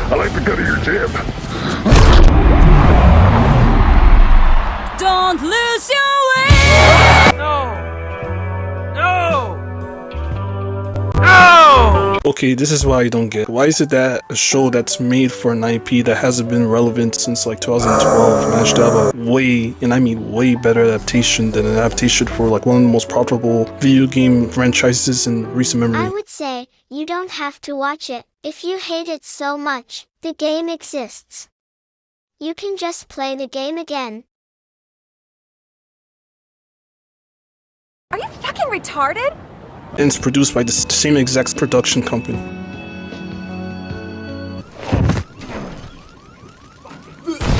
I like the cut of your jib. Don't lose your way. No! Okay, this is why I don't get. Why is it that a show that's made for an IP that hasn't been relevant since like 2012 managed to have a way, and I mean way better adaptation than an adaptation for like one of the most profitable video game franchises in recent memory? I would say, you don't have to watch it. If you hate it so much, the game exists. You can just play the game again. Are you fucking retarded? And it's produced by the same exact production company.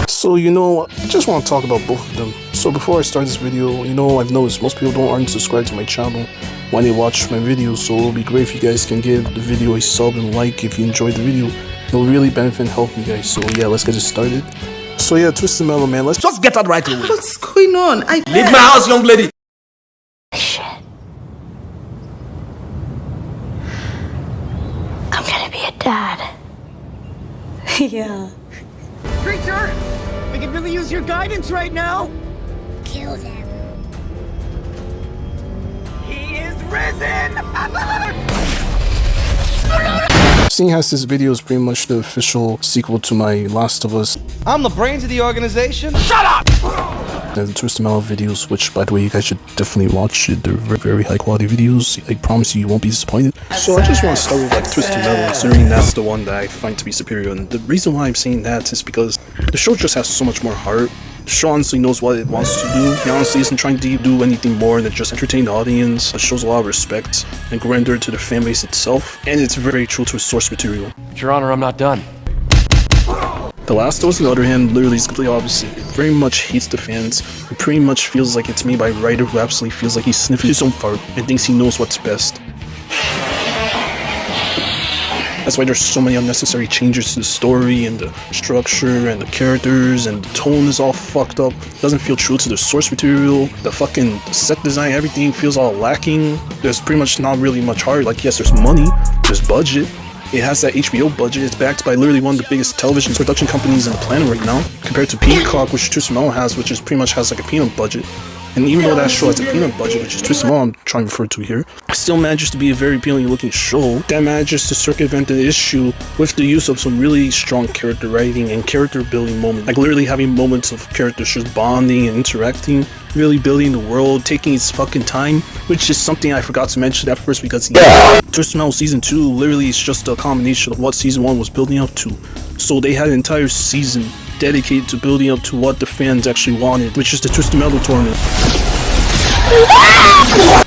So I just want to talk about both of them. So before I start this video, I've noticed most people aren't subscribed to my channel when they watch my videos, so it'll be great if you guys can give the video a sub and like if you enjoyed the video. It'll really benefit and help me guys, so yeah, let's get this started. So yeah, Twisted Metal, man, let's just get that right away. What's going on? Leave my house, young lady! Shit. I'm gonna be a dad. Yeah. Creature! I can really use your guidance right now! Kill them. He is risen! Seeing as this video is pretty much the official sequel to my Last of Us I'm the brains of the organization. and the Twisted Metal videos, which by the way you guys should definitely watch it. They're very, very high quality videos. I promise you won't be disappointed. So I just want to start with like Twisted Metal, considering that's the one that I find to be superior, and the reason why I'm saying that is because the show just has so much more heart. The show honestly knows what it wants to do. It honestly isn't trying to do anything more than just entertain the audience. It shows a lot of respect and grandeur to the fanbase itself, and it's very true to its source material. Your Honor, I'm not done. The Last of Us, on the other hand, literally is completely opposite. It very much hates the fans. It pretty much feels like it's made by a writer who absolutely feels like he's sniffing his own fart and thinks he knows what's best. That's why there's so many unnecessary changes to the story and the structure and the characters, and the tone is all fucked up. It doesn't feel true to the source material. The fucking set design, everything feels all lacking. There's pretty much not really much heart. Like, yes, there's money, there's budget. It has that HBO budget. It's backed by literally one of the biggest television production companies on the planet right now, compared to Peacock, which Twisted Metal has, which is pretty much has like a peanut budget. And even though that show has a peanut budget, which is Twisted Metal I'm trying to refer to here, it still manages to be a very appealing looking show that manages to circumvent the issue with the use of some really strong character writing and character building moments. Like literally having moments of characters just bonding and interacting, really building the world, taking its fucking time, which is something I forgot to mention at first because Twisted Metal Season 2 literally is just a combination of what Season 1 was building up to. So they had an entire season dedicated to building up to what the fans actually wanted, which is the Twisted Metal tournament.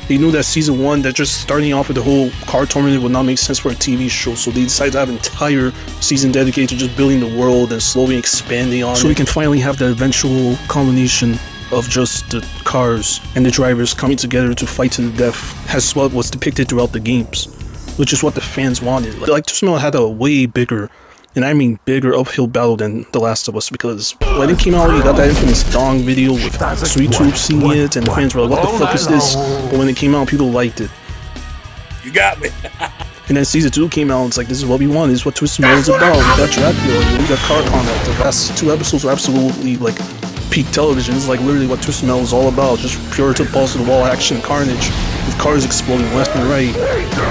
They knew that Season 1, that just starting off with the whole card tournament would not make sense for a TV show, so they decided to have an entire season dedicated to just building the world and slowly expanding on it. So we can finally have the eventual culmination of just the cars and the drivers coming together to fight to the death, as what was depicted throughout the games, which is what the fans wanted. Like Twisted Metal had a way bigger, and I mean bigger, uphill battle than The Last of Us, because when it came out, you got that infamous Dong video with Sweet Tooth singing it, and the fans were like, what the fuck is this? But when it came out, people liked it. You got me. And then Season 2 came out, and it's like, this is what we want, this is what Twisted Metal is about. We got Dracula, we got car combat. The last 2 episodes were absolutely like peak television. It's like literally what Twisted Metal is all about, just pure to balls to the wall action carnage, with cars exploding left and right,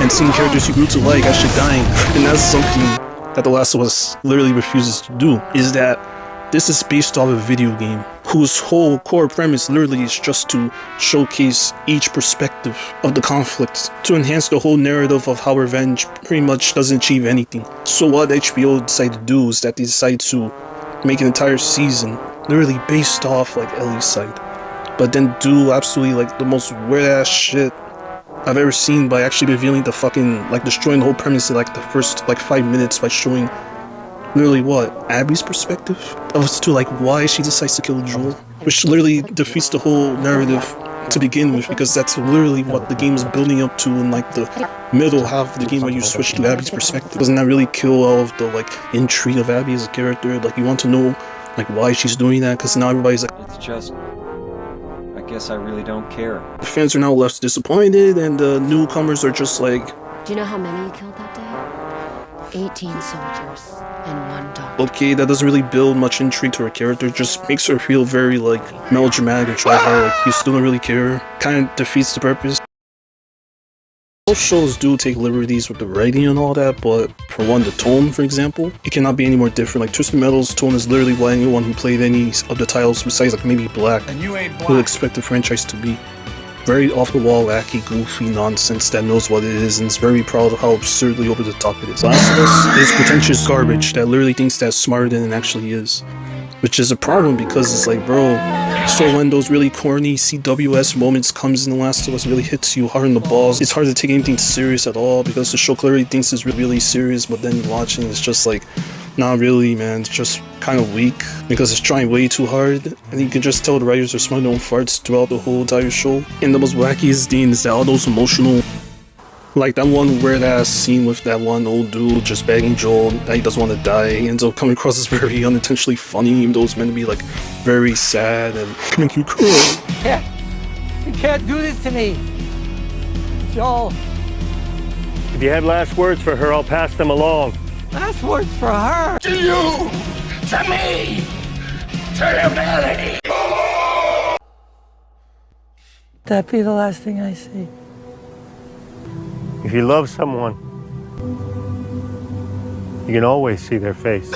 and seeing characters you grew to like actually dying. And that's something that The Last of Us literally refuses to do, is that this is based off a video game whose whole core premise literally is just to showcase each perspective of the conflict, to enhance the whole narrative of how revenge pretty much doesn't achieve anything. So what HBO decided to do is that they decided to make an entire season literally based off like Ellie's side, but then do absolutely like the most weird ass shit I've ever seen by actually revealing the fucking, like destroying the whole premise in like the first like 5 minutes by showing literally what, Abby's perspective as to like why she decides to kill Joel, which literally defeats the whole narrative to begin with, because that's literally what the game is building up to in like the middle half of the game, where you switch to Abby's perspective. Doesn't that really kill all of the like intrigue of Abby as a character? Like you want to know like why she's doing that, because now everybody's like, it's just, I guess I really don't care. the fans are now left disappointed, and the newcomers are just like, Do you know how many you killed that day? 18 soldiers and 1 doctor. Okay, that doesn't really build much intrigue to her character, just makes her feel very, like, melodramatic and try hard, like, you still don't really care. Kind of defeats the purpose. Most shows do take liberties with the writing and all that, but for one, the tone, for example, it cannot be any more different. Like, Twisted Metal's tone is literally what anyone who played any of the titles besides, like, maybe Black would expect the franchise to be. Very off-the-wall, wacky, goofy nonsense that knows what it is and is very proud of how absurdly over the top it is. Last of Us is pretentious garbage that literally thinks that's smarter than it actually is. Which is a problem because it's like, bro, so when those really corny CWS moments comes in The Last of Us, really hits you hard in the balls, it's hard to take anything serious at all because the show clearly thinks it's really serious, but then watching it's just like, not really, man. It's just kind of weak because it's trying way too hard, and you can just tell the writers are smoking their own farts throughout the whole entire show. And the most wackiest thing is that all those emotional, like that one weird ass scene with that one old dude just begging Joel that he doesn't want to die, ends up coming across as very unintentionally funny, even though it's meant to be like very sad and make you cry. You can't do this to me. Joel. If you have last words for her, I'll pass them along. Last words for her. To you! To me! To humanity! That be the last thing I see. If you love someone, you can always see their face.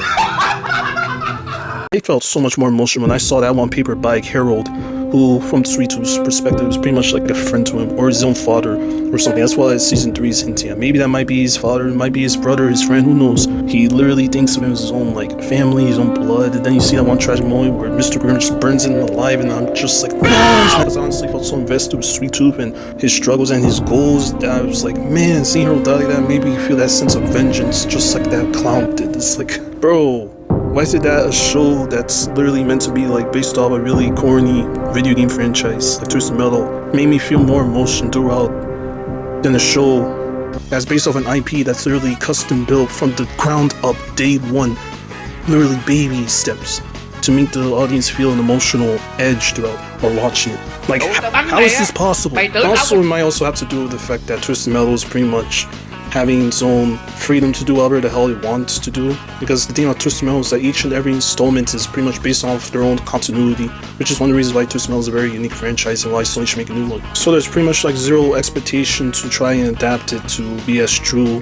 I felt so much more emotion when I saw that one paper bike Harold, who, from Suito's perspective, was pretty much like a friend to him, or his own father, or something. That's why season 3 is hinting at. Maybe that might be his father, it might be his brother, his friend, who knows. He literally thinks of him as his own, like, family, his own blood, and then you see that one tragic moment where Mr. Grimm just burns him alive, and I'm just like, man, because I honestly felt so invested with Sweet Tooth and his struggles and his goals, that I was like, man, seeing Harold die like that made me feel that sense of vengeance, just like that clown did. It's like, bro, why is it that a show that's literally meant to be like based off a really corny video game franchise like Twisted Metal made me feel more emotion throughout than a show that's based off an IP that's literally custom built from the ground up, day one, literally baby steps to make the audience feel an emotional edge throughout while watching it. Like, how is this possible? Also, it might also have to do with the fact that Twisted Metal is pretty much having its own freedom to do whatever the hell it wants to do, because the thing about Twisted Metal is that each and every installment is pretty much based off their own continuity, which is one of the reasons why Twisted Metal is a very unique franchise and why Sony should make a new one. So there's pretty much like zero expectation to try and adapt it to be as true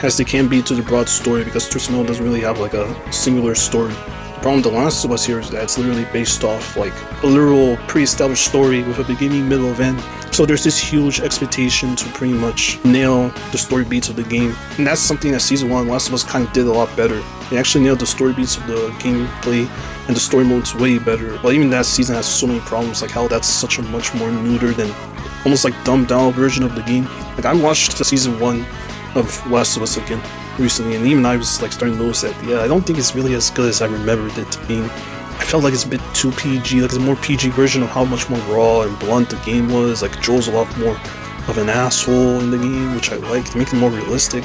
as they can be to the broad story, because Twisted Metal doesn't really have like a singular story. The problem with The Last of Us here is that it's literally based off like a literal pre-established story with a beginning, middle, and end. So there's this huge expectation to pretty much nail the story beats of the game. And that's something that Season 1 Last of Us kind of did a lot better. They actually nailed the story beats of the gameplay and the story modes way better. But even that season has so many problems, like how that's such a much more neuter than almost like dumbed down version of the game. Like, I watched the Season 1 of Last of Us again recently, and even I was like starting to notice that, yeah, I don't think it's really as good as I remembered it to be. I felt like it's a bit too PG, like it's a more PG version of how much more raw and blunt the game was. Like, Joel's a lot more of an asshole in the game, which I liked, to make it more realistic.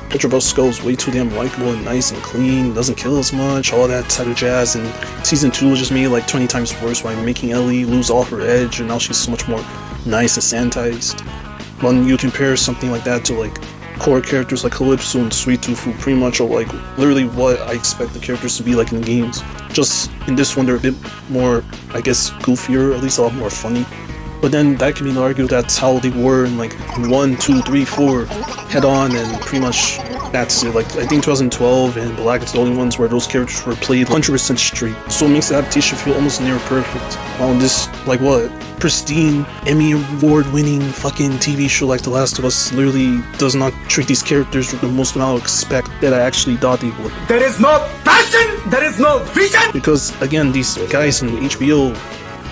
Pedro Pascal's way too damn likable and nice and clean, doesn't kill as much, all that type of jazz. And Season 2 was just made like 20 times worse by making Ellie lose all her edge, and now she's so much more nice and sanitized. When you compare something like that to like core characters like Calypso and Sweet Tooth, who pretty much are like literally what I expect the characters to be like in the games. Just in this one, they're a bit more, I guess, goofier, at least a lot more funny. But then that can be argued that's how they were in like 1, 2, 3, 4 head on, and pretty much that's it. Like, I think 2012 and Black is the only ones where those characters were played 100% straight. So it makes the adaptation feel almost near perfect. On this, like, what? Pristine, Emmy award winning fucking TV show like The Last of Us literally does not treat these characters with the most amount of respect that I actually thought they would. There is no passion! There is no vision! Because, again, these guys in HBO,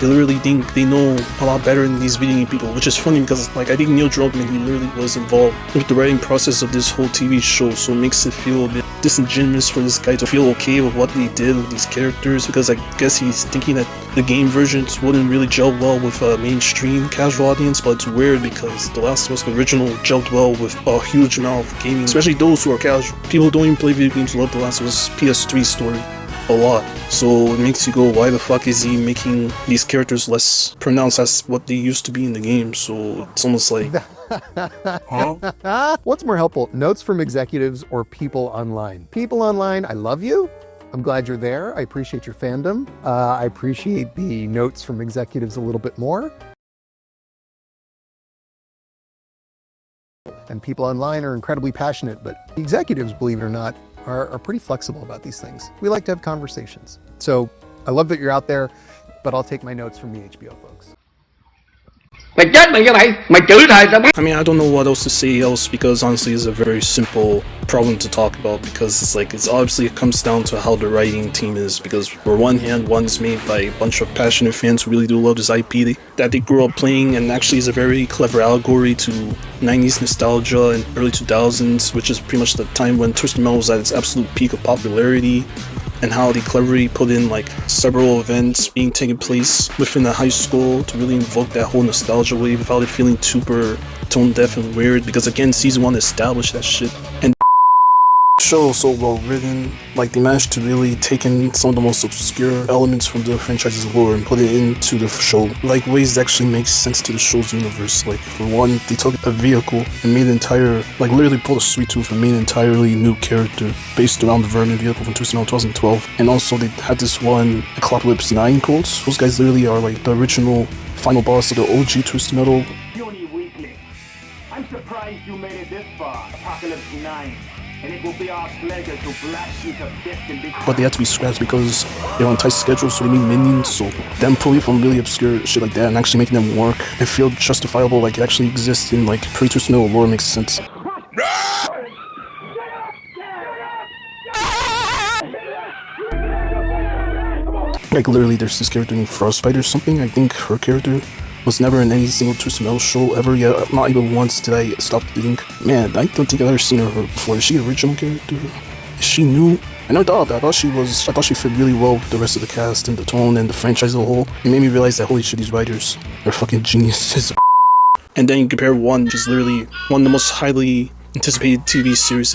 they literally think they know a lot better than these video game people, which is funny because, like, I think Neil Druckmann, he literally was involved with the writing process of this whole TV show, so it makes it feel a bit disingenuous for this guy to feel okay with what they did with these characters, because I guess he's thinking that the game versions wouldn't really gel well with a mainstream casual audience. But it's weird because The Last of Us original gelled well with a huge amount of gaming, especially those who are casual. People who don't even play video games love The Last of Us PS3 story a lot. So it makes you go, why the fuck is he making these characters less pronounced as what they used to be in the game? So it's almost like What's more helpful, notes from executives or people online? People online, I love you. I'm glad you're there. I appreciate your fandom. I appreciate the notes from executives a little bit more. And people online are incredibly passionate, but the executives, believe it or not, are pretty flexible about these things. We like to have conversations. So I love that you're out there, but I'll take my notes from the HBO folks. Mày chết mày như vậy, mày chửi thầy tao biết. I mean, I don't know what else to say else because honestly, it's a very simple problem to talk about because it's obviously it comes down to how the writing team is. Because for one hand, one's made by a bunch of passionate fans who really do love this IP that they grew up playing, and actually is a very clever allegory to 90s nostalgia and early 2000s, which is pretty much the time when Twisted Metal was at its absolute peak of popularity. And how they cleverly put in like several events being taking place within the high school to really invoke that whole nostalgia wave without it feeling super tone deaf and weird, because again, season 1 established that shit. And show so well written, like they managed to really take in some of the most obscure elements from the franchise's lore and put it into the show, like ways that actually make sense to the show's universe. Like for one, they took a vehicle and made an entire, like literally pulled a sweet tooth and made an entirely new character based around the Vermin vehicle from Twisted Metal 2012. And also they had this one, Apocalypse 9 cults. Those guys literally are like the original final boss of the OG Twisted Metal. Puny weakling. I'm surprised you made it this far, Apocalypse 9. And it will be our pleasure to blast you to bits and bits. But they had to be scrapped because they were on tight schedules, so they made minions. So them pulling from really obscure shit like that and actually making them work and feel justifiable, like it actually exists in like pre-Twisted Metal lore, makes sense. Like literally, there's this character named Frostbite or something. I think her character was never in any single Twisted Metal show ever yet. Not even once did I stop to think, man, I don't think I've ever seen her before. Is she an original character? Is she new? I never thought that. I thought she fit really well with the rest of the cast and the tone and the franchise as a whole. It made me realize that holy shit, these writers are fucking geniuses. And then you compare one, which is literally one of the most highly anticipated TV series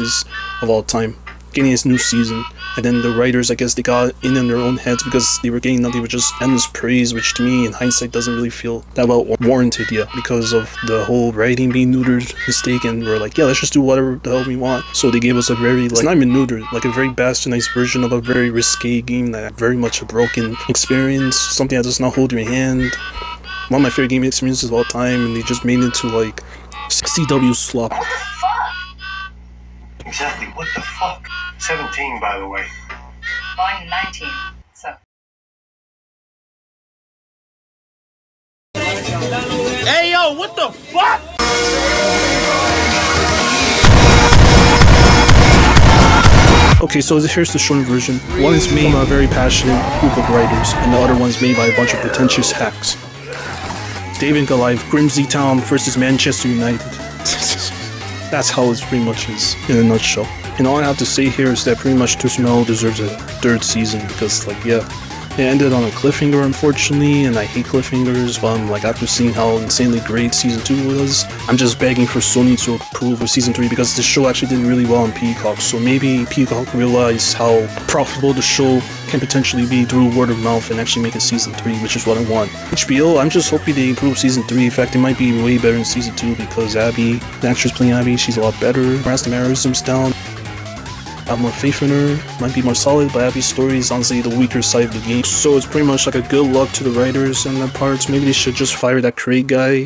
of all time, getting its new season. And then the writers, I guess they got in their own heads because they were getting nothing but just endless praise, which to me in hindsight doesn't really feel that well warranted yet because of the whole writing being neutered mistake, and we're like, yeah, let's just do whatever the hell we want. So they gave us a very, like, it's not even neutered, like a very bastardized version of a very risque game that very much a broken experience, something that does not hold your hand. One of my favorite gaming experiences of all time, and they just made it into like CW slop. What the fuck? Exactly, what the fuck? 17, by the way. I'm 19, so. Hey yo, what the fuck? Okay, so here's the short version. One is made by a very passionate group of writers, and the other one's made by a bunch of pretentious hacks. David and Goliath, Grimsby Town versus Manchester United. That's how it pretty much is in a nutshell. And all I have to say here is that pretty much Twisted Metal deserves a third season because, like, yeah, it ended on a cliffhanger, unfortunately, and I hate cliffhangers, but I'm like, after seeing how insanely great Season 2 was, I'm just begging for Sony to approve of Season 3 because the show actually did really well on Peacock, so maybe Peacock realized how profitable the show can potentially be through word of mouth and actually make it Season 3, which is what I want. HBO, I'm just hoping they improve Season 3. In fact, it might be way better in Season 2 because Abby, the actress playing Abby, she's a lot better. Whereas the mannerisms down, I have more faith in her, might be more solid, but Abby's story is honestly the weaker side of the game. So it's pretty much like a good luck to the writers and the parts. Maybe they should just fire that Craig guy